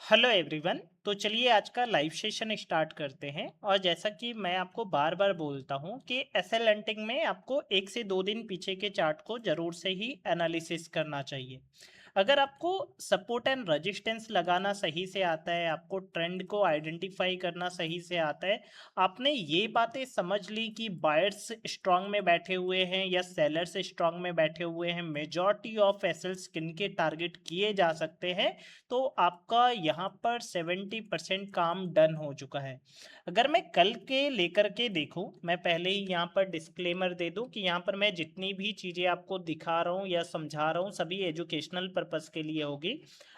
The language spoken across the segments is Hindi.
Hello everyone. तो चलिए आज का लाइव सेशन स्टार्ट करते हैं। और जैसा कि मैं आपको बार बार बोलता हूं कि एसएल हंटिंग में आपको 1 से 2 दिन पीछे के चार्ट को ज़रूर से ही एनालिसिस करना चाहिए। अगर आपको सपोर्ट एंड रेजिस्टेंस लगाना सही से आता है, आपको ट्रेंड को आइडेंटिफाई करना सही से आता है, आपने ये बातें समझ ली कि बायर्स स्ट्रांग में बैठे हुए हैं या सेलर्स स्ट्रांग में बैठे हुए हैं, मेजॉरिटी ऑफ एसएल्स किन के टारगेट किए जा सकते हैं, तो आपका यहाँ पर 70% काम डन हो चुका है। अगर मैं कल के लेकर के देखूं, मैं पहले ही यहाँ पर डिस्क्लेमर दे दूं कि यहाँ पर मैं जितनी भी चीज़ें आपको दिखा रहा हूँ या समझा रहा हूँ सभी एजुकेशनल पर्पस के लिए होगी।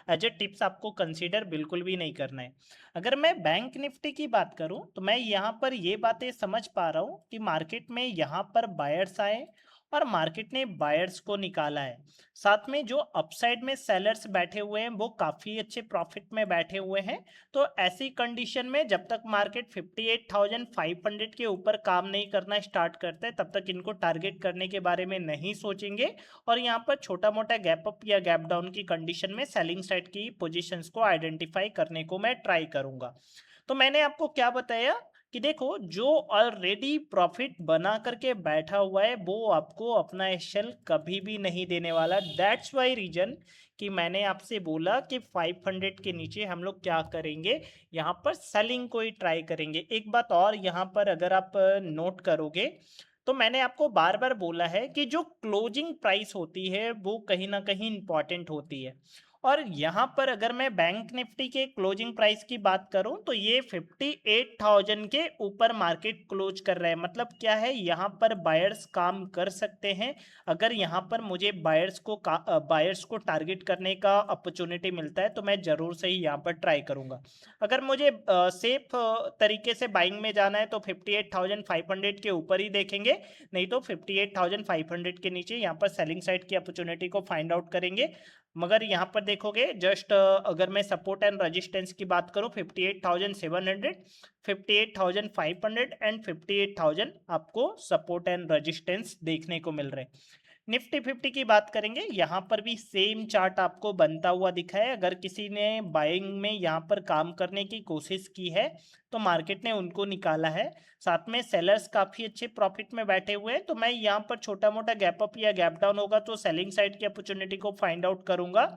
एज ए टिप्स आपको कंसीडर बिल्कुल भी नहीं करना है। अगर मैं बैंक निफ्टी की बात करूं तो मैं यहाँ पर ये बातें समझ पा रहा हूँ कि मार्केट में यहाँ पर बायर्स आए और मार्केट ने बायर्स को निकाला है। साथ में जो अपसाइड में सेलर्स बैठे हुए हैं वो काफ़ी अच्छे प्रॉफिट में बैठे हुए हैं। तो ऐसी कंडीशन में जब तक मार्केट 58,500 के ऊपर काम नहीं करना स्टार्ट करते तब तक इनको टारगेट करने के बारे में नहीं सोचेंगे। और यहाँ पर छोटा मोटा गैप अप या गैप डाउन की कंडीशन में सेलिंग साइड की पोजीशंस को आइडेंटिफाई करने को मैं ट्राई करूंगा। तो मैंने आपको क्या बताया कि देखो, जो ऑलरेडी प्रॉफिट बना करके बैठा हुआ है वो आपको अपना एक्सेल कभी भी नहीं देने वाला। दैट्स वाई रीजन कि मैंने आपसे बोला कि 500 के नीचे हम लोग क्या करेंगे, यहाँ पर सेलिंग को ही ट्राई करेंगे। एक बात और यहाँ पर अगर आप नोट करोगे तो मैंने आपको बार बार बोला है कि जो क्लोजिंग प्राइस होती है वो कहीं ना कहीं इंपॉर्टेंट होती है। और यहाँ पर अगर मैं बैंक निफ्टी के क्लोजिंग प्राइस की बात करूं तो ये 58,000 के ऊपर मार्केट क्लोज कर रहा है। मतलब क्या है, यहाँ पर बायर्स काम कर सकते हैं। अगर यहाँ पर मुझे बायर्स को टारगेट करने का अपॉर्चुनिटी मिलता है तो मैं ज़रूर से ही यहाँ पर ट्राई करूँगा। अगर मुझे सेफ तरीके से बाइंग में जाना है तो 58,500 के ऊपर ही देखेंगे, नहीं तो 58,500 के नीचे यहाँ पर सेलिंग साइड की अपॉर्चुनिटी को फाइंड आउट करेंगे। मगर यहाँ पर देखोगे जस्ट अगर मैं सपोर्ट एंड रेजिस्टेंस की बात करूँ 58,700, 58,500 एंड 58,000 आपको सपोर्ट एंड रेजिस्टेंस देखने को मिल रहे हैं। निफ्टी 50 की बात करेंगे, यहाँ पर भी सेम चार्ट आपको बनता हुआ दिखा है। अगर किसी ने बाइंग में यहाँ पर काम करने की कोशिश की है तो मार्केट ने उनको निकाला है। साथ में सेलर्स काफ़ी अच्छे प्रॉफिट में बैठे हुए हैं, तो मैं यहाँ पर छोटा मोटा गैप अप या गैप डाउन होगा तो सेलिंग साइड की अपॉर्चुनिटी को फाइंड आउट करूंगा।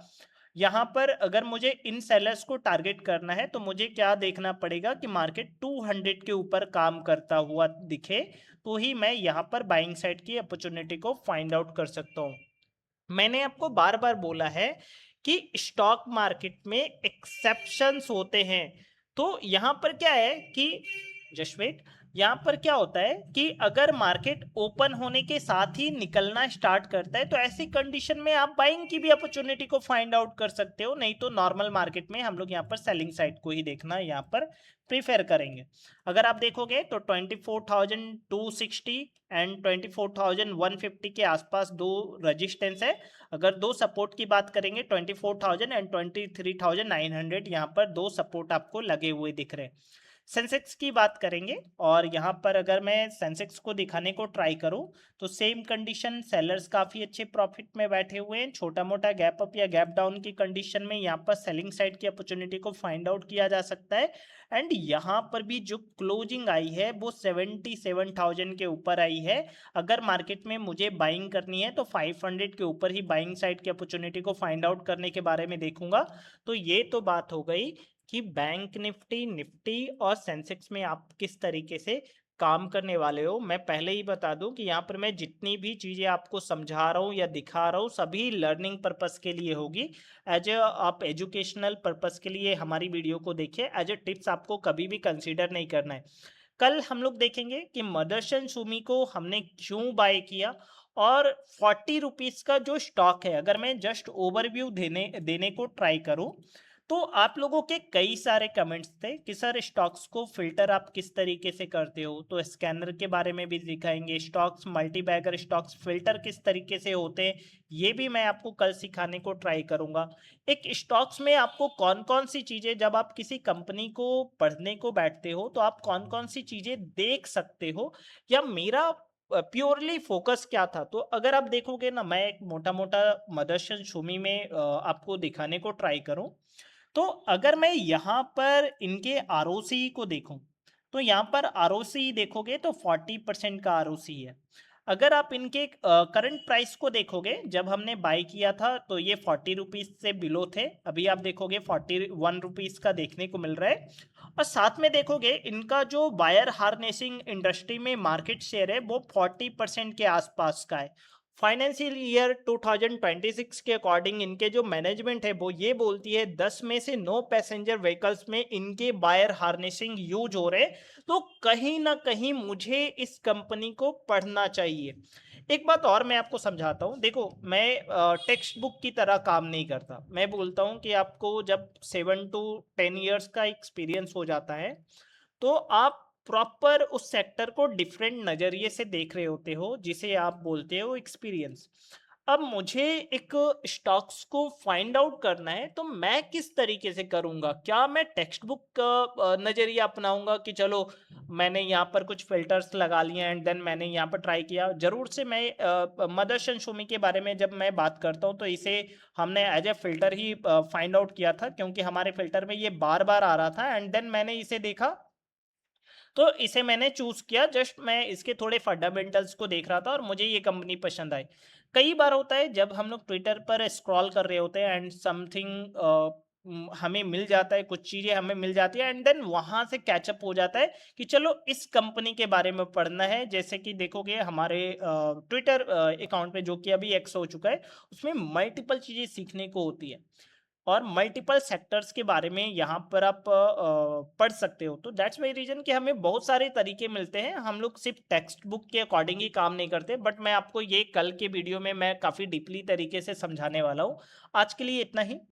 यहाँ पर अगर मुझे इन सेलर्स को टारगेट करना है तो मुझे क्या देखना पड़ेगा कि मार्केट 200 के ऊपर काम करता हुआ दिखे, तो ही मैं यहाँ पर बाइंग साइड की अपॉर्चुनिटी को फाइंड आउट कर सकता हूँ। मैंने आपको बार बार बोला है कि स्टॉक मार्केट में एक्सेप्शंस होते हैं। तो यहाँ पर क्या है कि जस्ट वेट, यहाँ पर क्या होता है कि अगर मार्केट ओपन होने के साथ ही निकलना स्टार्ट करता है तो ऐसी कंडीशन में आप बाइंग की भी अपॉर्चुनिटी को फाइंड आउट कर सकते हो। नहीं तो नॉर्मल मार्केट में हम लोग यहाँ पर सेलिंग साइड को ही देखना यहाँ पर प्रीफेर करेंगे। अगर आप देखोगे तो 24,260 एंड 24,150 के आसपास दो रजिस्टेंस है। अगर दो सपोर्ट की बात करेंगे 24,000 एंड 23,900, यहाँ पर दो सपोर्ट आपको लगे हुए दिख रहे हैं। सेंसेक्स की बात करेंगे और यहाँ पर अगर मैं सेंसेक्स को दिखाने को ट्राई करूँ तो सेम कंडीशन, सेलर्स काफ़ी अच्छे प्रॉफिट में बैठे हुए हैं। छोटा मोटा गैप अप या गैप डाउन की कंडीशन में यहाँ पर सेलिंग साइड की अपॉर्चुनिटी को फाइंड आउट किया जा सकता है। एंड यहाँ पर भी जो क्लोजिंग आई है वो 77,000 के ऊपर आई है। अगर मार्केट में मुझे बाइंग करनी है तो 500 के ऊपर ही बाइंग साइड की अपॉर्चुनिटी को फाइंड आउट करने के बारे में देखूंगा। तो ये तो बात हो गई कि बैंक निफ्टी, निफ्टी और सेंसेक्स में आप किस तरीके से काम करने वाले हो। मैं पहले ही बता दूं कि यहाँ पर मैं जितनी भी चीज़ें आपको समझा रहा हूँ या दिखा रहा हूँ सभी लर्निंग पर्पस के लिए होगी। एज ए आप एजुकेशनल पर्पस के लिए हमारी वीडियो को देखिए, एज ए टिप्स आपको कभी भी कंसीडर नहीं करना है। कल हम लोग देखेंगे कि मदरसन सुमी को हमने क्यों बाय किया। और 40 रुपीज़ का जो स्टॉक है, अगर मैं जस्ट ओवरव्यू देने देने को ट्राई करूं तो आप लोगों के कई सारे कमेंट्स थे कि सर स्टॉक्स को फिल्टर आप किस तरीके से करते हो, तो स्कैनर के बारे में भी दिखाएंगे। स्टॉक्स मल्टीबैगर स्टॉक्स फिल्टर किस तरीके से होते हैं ये भी मैं आपको कल सिखाने को ट्राई करूंगा। एक स्टॉक्स में आपको कौन कौन सी चीज़ें, जब आप किसी कंपनी को पढ़ने को बैठते हो तो आप कौन कौन सी चीज़ें देख सकते हो, या मेरा प्योरली फोकस क्या था। तो अगर आप देखोगे ना, मैं एक मोटा मोटा मदरसन सुमी में आपको दिखाने को ट्राई करूं तो अगर मैं यहाँ पर इनके आरओसी को देखूं, तो यहाँ पर आरओसी देखोगे तो 40% का आरओसी है। अगर आप इनके करंट प्राइस को देखोगे, जब हमने बाय किया था तो ये 40 रुपीज से बिलो थे, अभी आप देखोगे 41 रुपीज का देखने को मिल रहा है। और साथ में देखोगे इनका जो वायर हार्नेसिंग इंडस्ट्री में मार्केट शेयर है वो 40% के आसपास का है। फाइनेंशियल ईयर 2026 के अकॉर्डिंग इनके जो मैनेजमेंट है वो ये बोलती है 10 में से 9 पैसेंजर व्हीकल्स में इनके वायर हार्नेसिंग यूज हो रहे। तो कहीं ना कहीं मुझे इस कंपनी को पढ़ना चाहिए। एक बात और मैं आपको समझाता हूँ, देखो मैं टेक्स्ट बुक की तरह काम नहीं करता। मैं बोलता हूँ कि आपको जब 7 to 10 ईयर्स का एक्सपीरियंस हो जाता है तो आप प्रॉपर उस सेक्टर को डिफरेंट नज़रिए से देख रहे होते हो, जिसे आप बोलते हो एक्सपीरियंस। अब मुझे एक स्टॉक्स को फाइंड आउट करना है तो मैं किस तरीके से करूंगा? क्या मैं टेक्स्ट बुक का नज़रिया अपनाऊंगा कि चलो मैंने यहाँ पर कुछ फिल्टर्स लगा लिए एंड देन मैंने यहाँ पर ट्राई किया? जरूर से मैं मदर्शन शोमी के बारे में जब मैं बात करता हूँ तो इसे हमने एज ए फिल्टर ही फाइंड आउट किया था, क्योंकि हमारे फिल्टर में ये बार बार आ रहा था एंड देन मैंने इसे देखा तो इसे मैंने चूज किया। जस्ट मैं इसके थोड़े फंडामेंटल्स को देख रहा था और मुझे ये कंपनी पसंद आई। कई बार होता है जब हम लोग ट्विटर पर स्क्रॉल कर रहे होते हैं एंड समथिंग हमें मिल जाता है, कुछ चीजें हमें मिल जाती है एंड देन वहां से कैचअप हो जाता है कि चलो इस कंपनी के बारे में पढ़ना है। जैसे कि देखोगे हमारे ट्विटर अकाउंट पे जो कि अभी एक्स हो चुका है, उसमें मल्टीपल चीजें सीखने को होती है और मल्टीपल सेक्टर्स के बारे में यहाँ पर आप पढ़ सकते हो। तो दैट्स वाई रीजन कि हमें बहुत सारे तरीके मिलते हैं, हम लोग सिर्फ टेक्स्ट बुक के अकॉर्डिंग ही काम नहीं करते। बट मैं आपको ये कल के वीडियो में मैं काफ़ी डीपली तरीके से समझाने वाला हूँ। आज के लिए इतना ही।